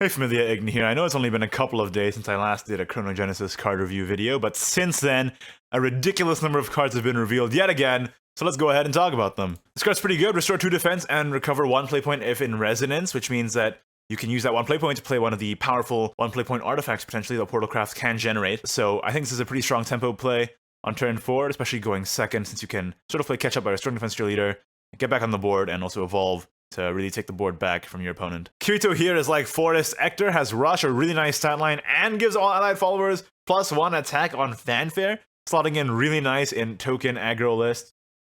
Hey Familia, Igni here. I know it's only been a couple of days since I last did a Chronogenesis card review video, but since then, a ridiculous number of cards have been revealed yet again, so let's go ahead and talk about them. This card's pretty good. Restore 2 defense and recover 1 play point if in Resonance, which means that you can use that 1 play point to play one of the powerful 1 play point artifacts potentially that Portalcraft can generate. So I think this is a pretty strong tempo play on turn 4, especially going second, since you can sort of play catch up by restoring defense to your leader, get back on the board, and also evolve to really take the board back from your opponent. Kirito here is like Forest Ector, has Rush, a really nice stat line, and gives all allied followers +1 attack on Fanfare, slotting in really nice in token aggro lists.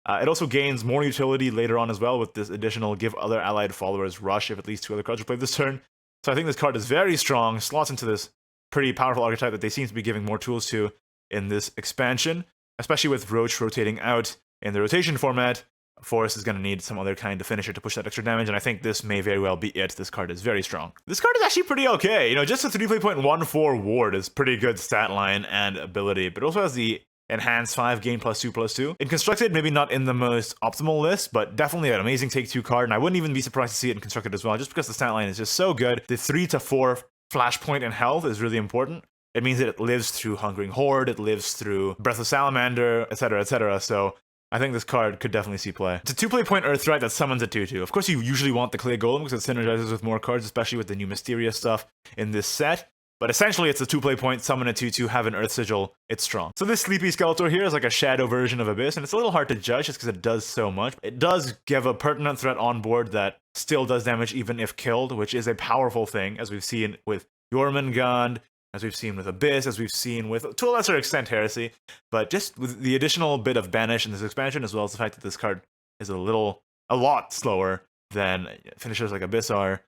It also gains more utility later on as well with this additional give other allied followers Rush if at least 2 other cards are played this turn. So I think this card is very strong, slots into this pretty powerful archetype that they seem to be giving more tools to in this expansion, especially with Roach rotating out in the rotation format. Forest is going to need some other kind of finisher to push that extra damage, and I think this may very well be it. This card is very strong. This card is actually pretty okay. You know, just a 3 play point 1/4 ward is pretty good stat line and ability, but it also has the enhanced 5 gain +2/+2. In Constructed, maybe not in the most optimal list, but definitely an amazing take 2 card, and I wouldn't even be surprised to see it in Constructed as well, just because the stat line is just so good. The 3 to 4 flashpoint in health is really important. It means that it lives through Hungering Horde, it lives through Breath of Salamander, etc., etc., so I think this card could definitely see play. It's a 2 play point Earth Threat that summons a 2/2. Of course, you usually want the Clay Golem because it synergizes with more cards, especially with the new Mysterious stuff in this set. But essentially, it's a 2 play point, summon a 2/2, have an Earth Sigil, it's strong. So this Sleepy Skeletor here is like a shadow version of Abyss, and it's a little hard to judge just because it does so much. It does give a pertinent threat on board that still does damage even if killed, which is a powerful thing, as we've seen with Jormungand, as we've seen with Abyss, as we've seen with, to a lesser extent, Heresy. But just with the additional bit of Banish in this expansion, as well as the fact that this card is a lot slower than finishers like Abyss are,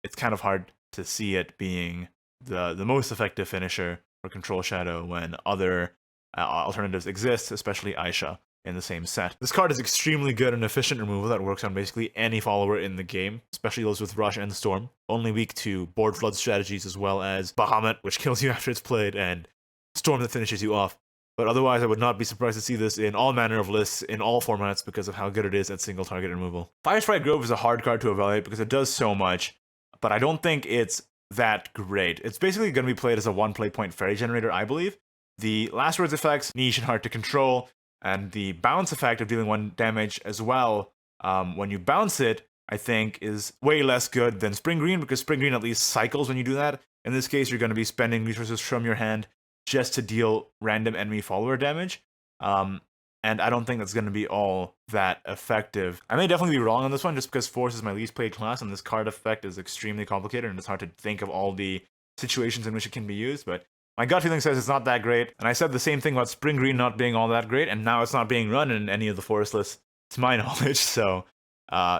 it's kind of hard to see it being the most effective finisher for Control Shadow when other alternatives exist, especially Aisha in the same set. This card is extremely good and efficient removal that works on basically any follower in the game, especially those with Rush and Storm. Only weak to board flood strategies as well as Bahamut, which kills you after it's played, and Storm that finishes you off. But otherwise, I would not be surprised to see this in all manner of lists, in all formats, because of how good it is at single target removal. Firesprite Grove is a hard card to evaluate because it does so much, but I don't think it's that great. It's basically going to be played as a 1 play point fairy generator, I believe. The Last Words effects, niche and hard to control, and the bounce effect of dealing 1 damage as well, when you bounce it, I think is way less good than Spring Green, because Spring Green at least cycles when you do that. In this case, you're going to be spending resources from your hand just to deal random enemy follower damage. And I don't think that's going to be all that effective. I may definitely be wrong on this one, just because Force is my least played class, and this card effect is extremely complicated, and it's hard to think of all the situations in which it can be used, but my gut feeling says it's not that great, and I said the same thing about Spring Green not being all that great, and now it's not being run in any of the Forest lists, to my knowledge, so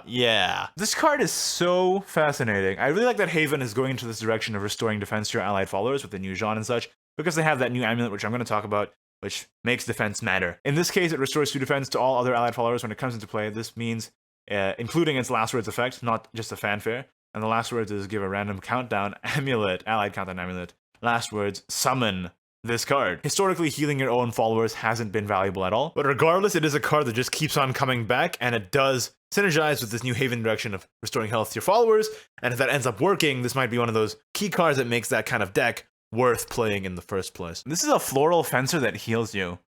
yeah. This card is so fascinating. I really like that Haven is going into this direction of restoring defense to your allied followers with the new Jean and such, because they have that new amulet, which I'm going to talk about, which makes defense matter. In this case, it restores 2 defense to all other allied followers when it comes into play. This means, including its Last Words effect, not just a fanfare, and the Last Words is give a random countdown amulet, allied countdown amulet. Last Words, summon this card. Historically, healing your own followers hasn't been valuable at all, but regardless, it is a card that just keeps on coming back, and it does synergize with this new Haven direction of restoring health to your followers, and if that ends up working, this might be one of those key cards that makes that kind of deck worth playing in the first place. This is a Floral Fencer that heals you.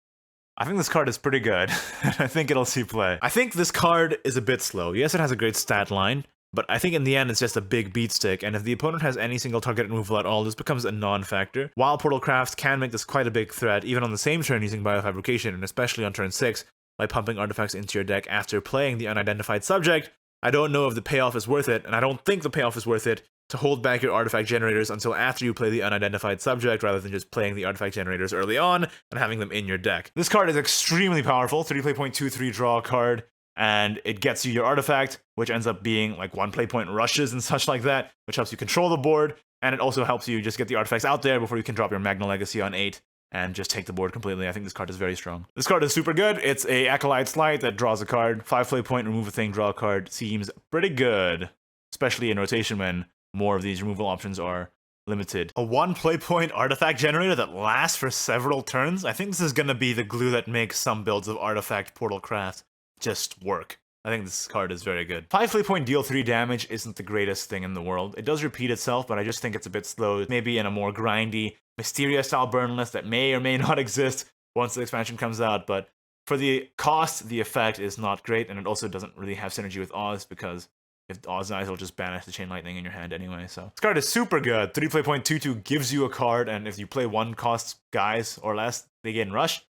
I think this card is pretty good, and I think it'll see play. I think this card is a bit slow. Yes, it has a great stat line, but I think in the end it's just a big beat stick, and if the opponent has any single target removal at all, this becomes a non-factor. While Portalcraft can make this quite a big threat, even on the same turn using Biofabrication, and especially on turn 6, by pumping artifacts into your deck after playing the Unidentified Subject, I don't know if the payoff is worth it, and I don't think the payoff is worth it to hold back your artifact generators until after you play the Unidentified Subject, rather than just playing the artifact generators early on and having them in your deck. This card is extremely powerful, 3 play point 2/3 draw card, and it gets you your artifact, which ends up being like 1 play point rushes and such like that, which helps you control the board, and it also helps you just get the artifacts out there before you can drop your Magna Legacy on 8 and just take the board completely. I think this card is very strong. This card is super good. It's a Acolyte Slight that draws a card. 5 play point, remove a thing, draw a card. Seems pretty good, especially in rotation when more of these removal options are limited. A 1 play point artifact generator that lasts for several turns. I think this is going to be the glue that makes some builds of Artifact Portalcraft just work. I think this card is very good. 5 play point deal 3 damage isn't the greatest thing in the world. It does repeat itself, but I just think it's a bit slow. Maybe in a more grindy, Mysteria style burn list that may or may not exist once the expansion comes out, but for the cost, the effect is not great, and it also doesn't really have synergy with Oz, because if Oz dies, it'll just banish the Chain Lightning in your hand anyway, so. This card is super good. 3 play point 2/2 gives you a card, and if you play 1 cost guys or less, they gain Rush.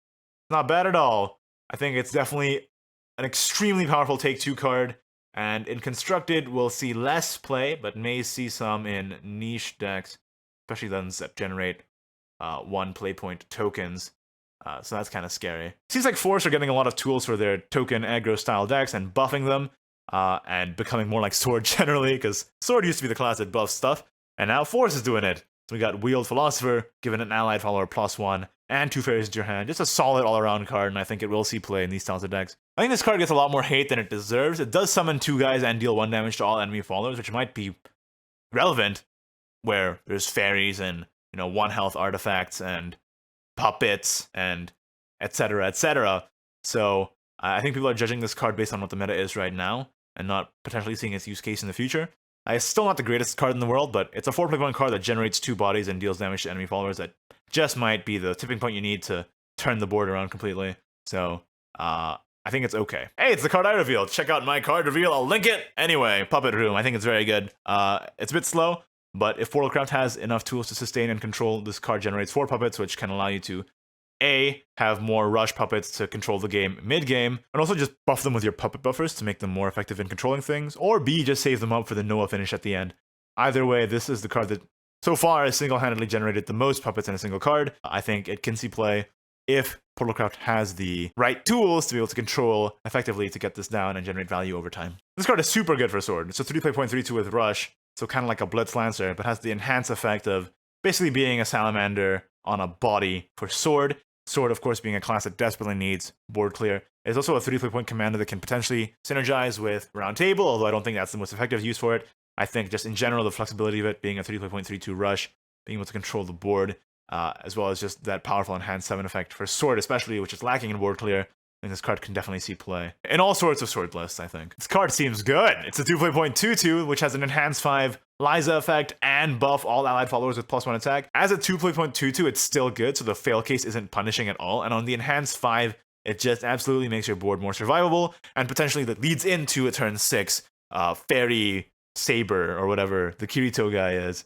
Not bad at all. I think it's definitely an extremely powerful take 2 card, and in Constructed, we'll see less play, but may see some in niche decks, especially those that generate 1 play point tokens. So that's kind of scary. Seems like Force are getting a lot of tools for their token aggro style decks and buffing them, and becoming more like Sword generally, because Sword used to be the class that buffs stuff, and now Force is doing it. So we got Weald Philosopher, giving an allied follower +1, and 2 fairies into your hand. Just a solid all-around card, and I think it will see play in these styles of decks. I think this card gets a lot more hate than it deserves. It does summon 2 guys and deal 1 damage to all enemy followers, which might be relevant where there's fairies and, 1 health artifacts and puppets and etc, etc. So I think people are judging this card based on what the meta is right now and not potentially seeing its use case in the future. It's still not the greatest card in the world, but it's a 4 play point card that generates 2 bodies and deals damage to enemy followers that just might be the tipping point you need to turn the board around completely. So I think it's okay. Hey, it's the card I revealed. Check out my card reveal. I'll link it. Anyway, Puppet Room. I think it's very good. It's a bit slow, but if Portalcraft has enough tools to sustain and control, this card generates 4 puppets, which can allow you to A, have more rush puppets to control the game mid-game, and also just buff them with your puppet buffers to make them more effective in controlling things, or B, just save them up for the Noah finish at the end. Either way, this is the card that so far has single-handedly generated the most puppets in a single card. I think it can see play if Portalcraft has the right tools to be able to control effectively to get this down and generate value over time. This card is super good for Sword. It's a 3 play point 3/2 with Rush, so kind of like a Blitz Lancer, but has the enhanced effect of basically being a salamander on a body for Sword. Sword, of course, being a class that desperately needs board clear. It's also a 3 play point commander that can potentially synergize with Round Table, although I don't think that's the most effective use for it. I think just in general, the flexibility of it being a 3 play point 3/2 Rush, being able to control the board, as well as just that powerful enhanced 7 effect for Sword especially, which is lacking in board clear. I think this card can definitely see play in all sorts of Sword lists, I think. This card seems good. It's a 2 play point 2/2, which has an enhanced 5 Liza effect and buff all allied followers with +1 attack. As a 2 play point 2/2, it's still good, so the fail case isn't punishing at all. And on the enhanced 5, it just absolutely makes your board more survivable, and potentially that leads into a turn 6 fairy Saber or whatever the Kirito guy is,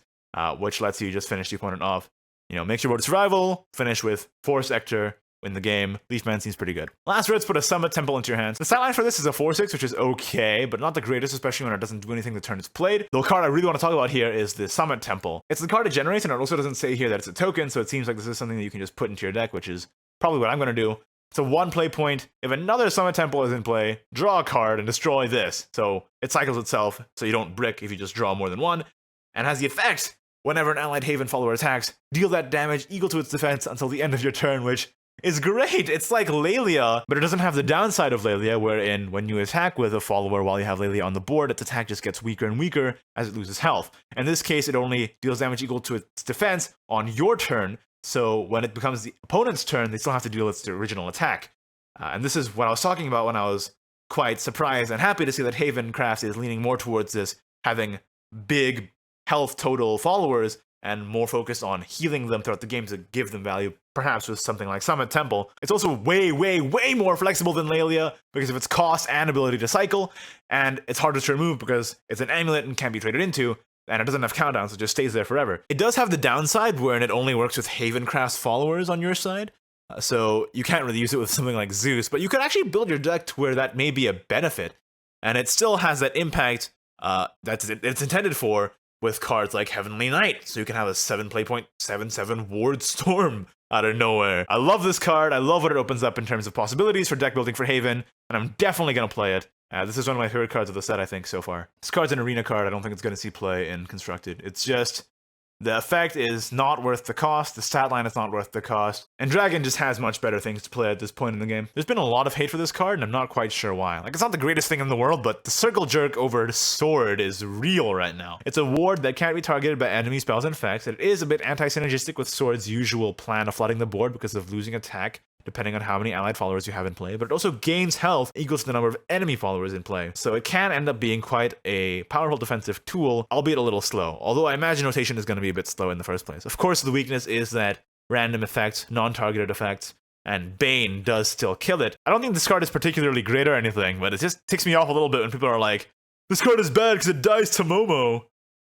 which lets you just finish the opponent off. Makes your board survival, finish with Force Sector in the game. Leafman seems pretty good. Last words, put a Summit Temple into your hands. The stat line for this is a 4/6, which is okay, but not the greatest, especially when it doesn't do anything the turn it's played. The card I really want to talk about here is the Summit Temple. It's the card it generates, and it also doesn't say here that it's a token, so it seems like this is something that you can just put into your deck, which is probably what I'm going to do. It's a 1 play point. If another Summit Temple is in play, draw a card and destroy this. So it cycles itself, so you don't brick if you just draw more than 1, and has the effect, whenever an allied Haven follower attacks, deal that damage equal to its defense until the end of your turn, which is great. It's like Lelia, but it doesn't have the downside of Lelia, wherein when you attack with a follower while you have Lelia on the board, its attack just gets weaker and weaker as it loses health. In this case, it only deals damage equal to its defense on your turn, so when it becomes the opponent's turn, they still have to deal its original attack. And this is what I was talking about when I was quite surprised and happy to see that Haven Craft is leaning more towards this, having big health total followers and more focused on healing them throughout the game to give them value, perhaps with something like Summit Temple. It's also way, way, way more flexible than Lelia because of its cost and ability to cycle, and it's harder to remove because it's an amulet and can't be traded into, and it doesn't have countdowns, so it just stays there forever. It does have the downside wherein it only works with Havencraft's followers on your side, so you can't really use it with something like Zeus, but you could actually build your deck to where that may be a benefit, and it still has that impact that it's intended for with cards like Heavenly Knight, so you can have a 7 play point 7/7 Ward Storm out of nowhere. I love this card. I love what it opens up in terms of possibilities for deck building for Haven, and I'm definitely going to play it. This is one of my favorite cards of the set, I think, so far. This card's an arena card. I don't think it's going to see play in Constructed. It's just, the effect is not worth the cost, the stat line is not worth the cost, and Dragon just has much better things to play at this point in the game. There's been a lot of hate for this card, and I'm not quite sure why. Like, it's not the greatest thing in the world, but the Circle Jerk over Sword is real right now. It's a ward that can't be targeted by enemy spells and effects, and it is a bit anti-synergistic with Sword's usual plan of flooding the board because of losing attack depending on how many allied followers you have in play, but it also gains health equal to the number of enemy followers in play. So it can end up being quite a powerful defensive tool, albeit a little slow. Although I imagine rotation is going to be a bit slow in the first place. Of course, the weakness is that random effects, non-targeted effects, and Bane does still kill it. I don't think this card is particularly great or anything, but it just ticks me off a little bit when people are like, this card is bad because it dies to Momo.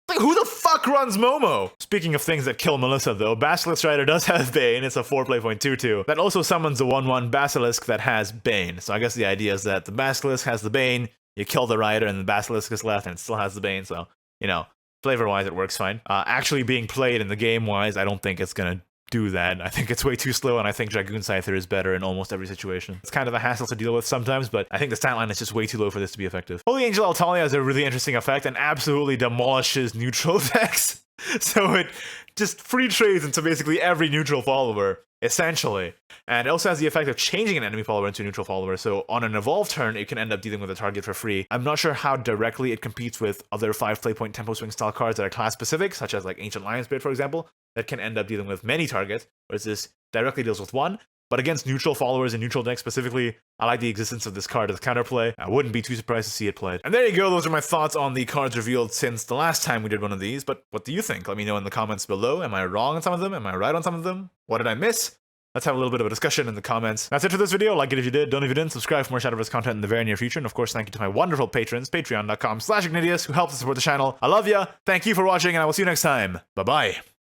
Like, who the fuck runs Momo? Speaking of things that kill Melissa, though, Basilisk Rider does have Bane. It's a 4-play.22. That also summons a 1/1 Basilisk that has Bane. So I guess the idea is that the Basilisk has the Bane, you kill the Rider, and the Basilisk is left, and it still has the Bane. So, you know, flavor-wise, it works fine. Actually being played in the game-wise, I don't think it's gonna do that. I think it's way too slow, and I think Dragoon Scyther is better in almost every situation. It's kind of a hassle to deal with sometimes, but I think the stat line is just way too low for this to be effective. Holy Angel Altaia has a really interesting effect and absolutely demolishes neutral decks. So it just free trades into basically every neutral follower, essentially. And it also has the effect of changing an enemy follower into a neutral follower, so on an evolved turn, it can end up dealing with a target for free. I'm not sure how directly it competes with other 5-play-point tempo swing style cards that are class-specific, such as like Ancient Lion Spirit, for example, that can end up dealing with many targets, whereas this directly deals with one. But against neutral followers and neutral decks specifically, I like the existence of this card as counterplay. I wouldn't be too surprised to see it played. And there you go, those are my thoughts on the cards revealed since the last time we did one of these, but what do you think? Let me know in the comments below. Am I wrong on some of them? Am I right on some of them? What did I miss? Let's have a little bit of a discussion in the comments. That's it for this video. Like it if you did, don't if you didn't, subscribe for more Shadowverse content in the very near future, and of course thank you to my wonderful patrons, patreon.com/Ignideus, who help to support the channel. I love ya, thank you for watching, and I will see you next time. Bye-bye.